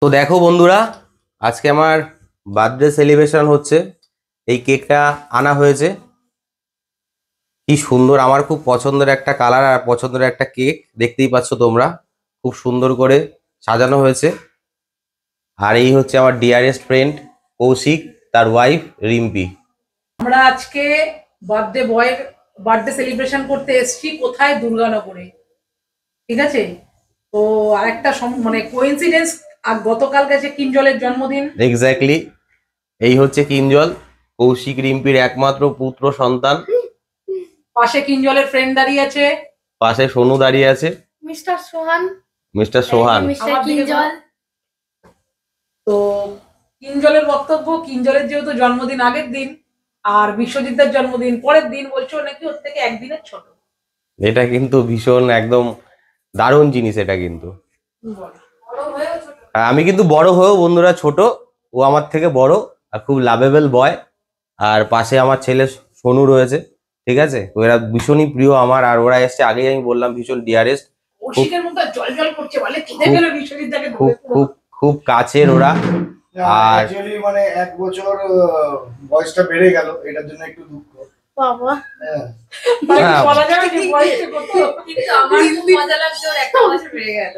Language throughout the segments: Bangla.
তো দেখো বন্ধুরা, আজকে আমার বার্থডে সেলিব্রেশন হচ্ছে। এই কেকটা আনা হয়েছে, কি সুন্দর! আমার খুব পছন্দের একটা কালার আর পছন্দের একটা কেক, দেখতেই পাচ্ছ তোমরা। খুব সুন্দর করে সাজানো হয়েছে। আর এই হচ্ছে আমার ডিয়ারেস্ট ফ্রেন্ড কৌশিক, তার ওয়াইফ রিম্পি। আমরা আজকে বার্থডে বয়ের বার্থডে সেলিব্রেশন করতে এসেছি কোথায়, দুর্গানগরে। ঠিক আছে, তো আরেকটা মানে কোইন্সিডেন্স, আর গতকাল গেছে কিঞ্জলের জন্মদিন। এক্স্যাক্টলি, এই হচ্ছে কিঞ্জল, কৌশিক রিম্পির একমাত্র পুত্র সন্তান। পাশে কিঞ্জলের ফ্রেন্ড দাঁড়িয়ে আছে, পাশে সোনু দাঁড়িয়ে আছে, মিস্টার সোহান। মিস্টার সোহান। তো কিঞ্জলের বক্তব্য, কিঞ্জলের যেহেতু জন্মদিন আগের দিন আর বিশ্বজিতের জন্মদিন পরের দিন, বলছো নাকি ওর থেকে একদিনের ছোট। এটা কিন্তু ভীষণ একদম দারুণ জিনিস এটা কিন্তু। আমি কিন্তু বড় হয়েও বন্ধুরা ছোট, ও আমার থেকে বড় আর খুব লাভেবল বয়। আর পাশে আমার ছেলে সোনু রয়েছে, ঠিক আছে। ওরা ভীষণই প্রিয় আমার, আর ওরা এসছে আগেই আমি বললাম ভীষণ ডিয়ারেস্ট। খুব খুব খুব কাছের ওরা। আর মানে 1 বছর বয়সটা বেড়ে গেল, এটার জন্য একটু দুঃখ। বাবা বলা যাবে যে বয়সটা কত, কিন্তু আমার খুব মজা লাগছে ওর 1 বছর বেড়ে গেল।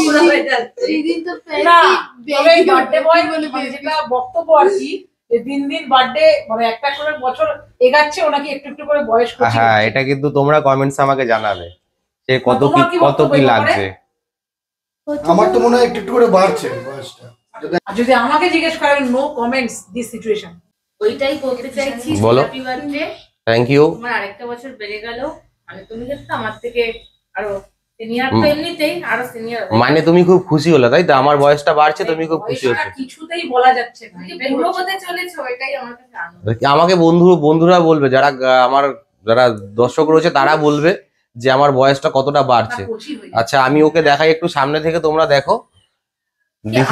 পুরো হয়ে যাচ্ছে। দিদিন তো না তবে বার্থডে বয় যেটা বক্তব্য আর কি, দিন দিন বার্থডে মানে একটা করে বছর এগাচ্ছে, ওনাকে একটু একটু করে বয়স করছে। হ্যাঁ, এটা কিন্তু তোমরা কমেন্টস আমাকে জানাবে যে কত কি লাগছে। আমার তো মনে হয় একটু একটু করে বাড়ছে বয়সটা। যদি আমাকে জিজ্ঞেস করেন, নো কমেন্টস দিস সিচুয়েশন। ওইটাই বলতে চাইছি, বলো। Happy birthday. Thank you. তোমার আরেকটা বছর বেড়ে গেল। মানে তুমি কিন্তু আমার থেকে আরো সিনিয়র, তো এমনিতেই আরো সিনিয়র। মানে তুমি খুব খুশি হলে, তাই তো? আমার বয়সটা বাড়ছে, তুমি খুব খুশি হচ্ছ। কিছুতেই বলা যাচ্ছে না, পুরো হতে চলেছো, এটাই আমার কাছে আনন্দ। আমাকে বন্ধুরা বলবে, যারা দর্শক রয়েছে তারা বলবে যে আমার বয়সটা কতটা বাড়ছে। আচ্ছা, আমি ওকে দেখাই একটু সামনে থেকে, তোমরা দেখো। This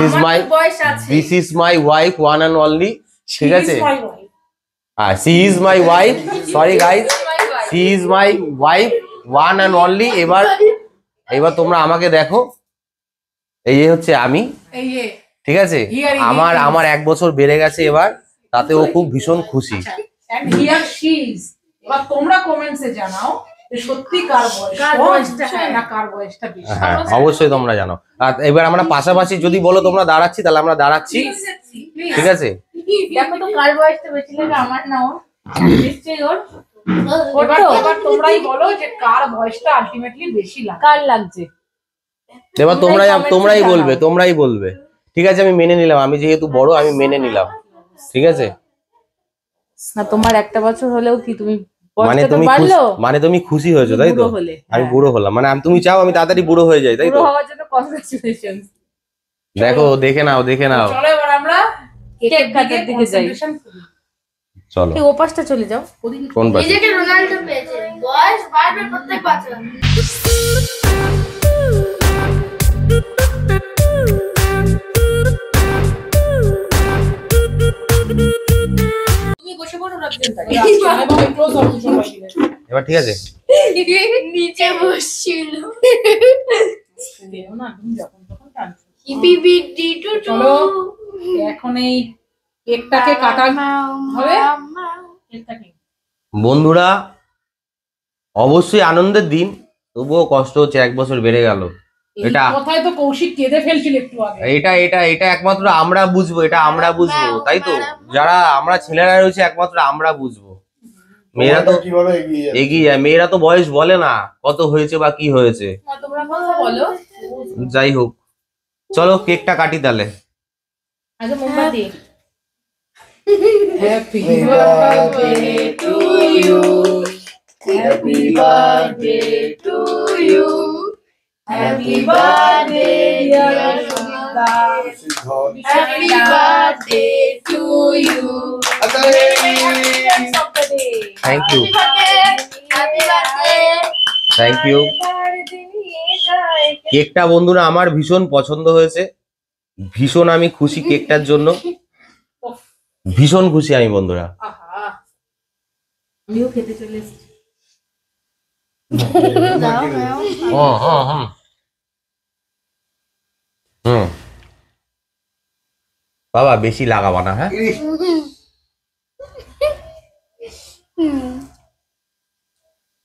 is my wife, one and only, ঠিক আছে। She is my wife, sorry guys, she is my wife, one and only. এবার তোমরা আমাকে দেখো, এই হচ্ছে আমি, ঠিক আছে। আমার 1 বছর বেড়ে গেছে এবার, তাতে ও খুব ভীষণ খুশি। and here she is. এবার তোমরা কমেন্টসে জানাও যে সত্যি কার বয়সটা না কার বয়সটা বেশি। হ্যাঁ, অবশ্যই তোমরা জানো। আর এবার আমরা পাশাপাশি যদি বলো তোমরা দাঁড়াচ্ছি, তাহলে আমরা দাঁড়াচ্ছি, ঠিক আছে। দেখো তো কার বয়সটা বেশি লাগে, আমার না ওর? নিশ্চয়ই ওর। এবার তোমরাই বলো যে কার বয়সটা আলটিমেটলি বেশি লাগে, কার লাগছে। এবার তোমরাই বলবে। ঠিক আছে, আমি মেনে নিলাম, আমি যেহেতু বড় আমি মেনে নিলাম, ঠিক আছে। না তোমার 1 বছর হলেও কি তুমি মানে তুমি খুশি হয়েছো, তাই তো? আমি বুড়ো হলাম, মানে তুমি চাও আমি তাড়াতাড়ি বুড়ো হয়ে যাই, তাই তো? বুড়ো হওয়ার জন্য কংগ্রাচুলেশনস। দেখো, দেখে নাও। চলো এবার আমরা কেক কাটার দিকে যাই। চলো, এই ওপাশটা চলে যাও। কোন পাশে? নিজেকে রোনাল্ডো পেয়েছে, বয়স বাড়বে প্রত্যেক বছর। তুমি বসে পড়ো, রাখবেন তাই। এবার ঠিক আছে। নিচে বসছিল। না তুমি যখন তখন টানছো। ইপিবিডি টু টু। চলো এখন এই কেকটাকে কাটা হবে। বন্ধুরা, অবশ্যই আনন্দের দিন, তবুও কষ্ট হচ্ছে, 1 বছর বেড়ে গেল। এটা কথাই তো কৌশিক কেঁদে ফেলছিল একটু আগে। এটা একমাত্র আমরা বুঝবো, তাই তো? যারা আমরা ছেলেরা রয়েছে, একমাত্র আমরা বুঝবো। মেয়েরা তো কিভাবে এগিয়ে যায়, মেয়েরা তো বয়স বলে না কত হয়েছে বা কি হয়েছে। তোমরা কথা বলো। যাই হোক, চলো কেকটা কাটি তাহলে। আগে মোমবাতি। Happy birthday to you, happy birthday to you, happy birthday dear Sunita, happy birthday to you. Thank you, happy birthday. Thank you. কেকটা বন্ধুরা আমার ভীষণ পছন্দ হয়েছে, ভীষণ আমি খুশি কেকটার জন্য, ভীষণ খুশি আমি বন্ধুরা। আমিও খেতে চলে এসেছি। হুম। বাবা বেশি লাগাবা না, হ্যাঁ? ইস,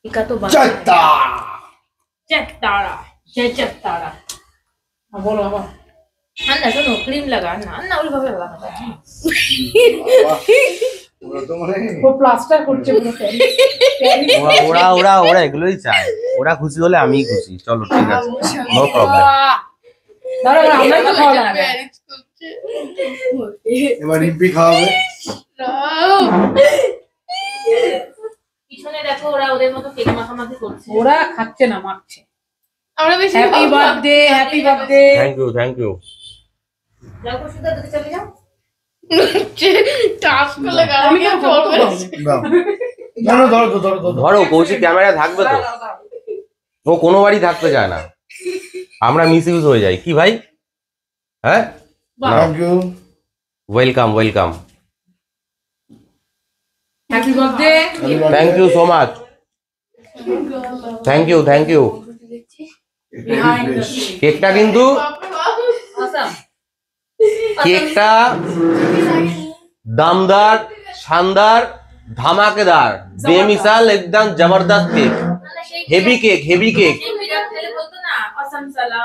টিকা তো চাইতা। চেক তারা চেক তারা বলো বাবা। না শোনো ক্রিম লাগা না ওইভাবে লাগানো বাবা, ওরা তো মানে ও প্লাস্টার করছে পুরো ওরা এগুলোই চায়, ওরা খুশি হলে আমি খুশি। চলো ঠিক আছে, নো প্রবলেম। দাঁড়া আমরা তো খাওয়া লাগবে। এবার রিম্পি খাওয়াবে। পিছনে দেখো ওরা ওদের মতো কেক মাখামাখি করছে। ওরা খাচ্ছে না, মাখছে। আমরা বেশি happy birthday, happy birthday. Thank you. যাও সুদা দিতে চলে যাও। টাস্ক লাগা আমি তো ফটো দাও। না না, ধরো তো, ধরো তো, ধরো। ধরো, কৌশিক ক্যামেরা থাকবে তো, ও কোনো বাড়ি থাকতে চায় না, আমরা মিস ইউজ হয়ে যাই কি ভাই? হ্যাঁ, Thank you. Welcome. Happy birthday. Thank you so much, thank you. Behind the কেকটা কিন্তু Awesome. কেকটা দামদার, শানদার, ধামাকেদার, বেমিসাল, একদম জবরদস্ত কেক, হেভি কেক। সেই বিরাট ছেলে বলতো না অসম সালা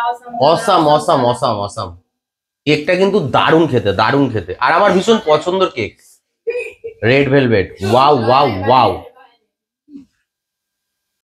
অসাম। কেকটা কিন্তু দারুণ খেতে, আর আমার ভীষণ পছন্দের কেক, রেড ভেলভেট। ওয়াও।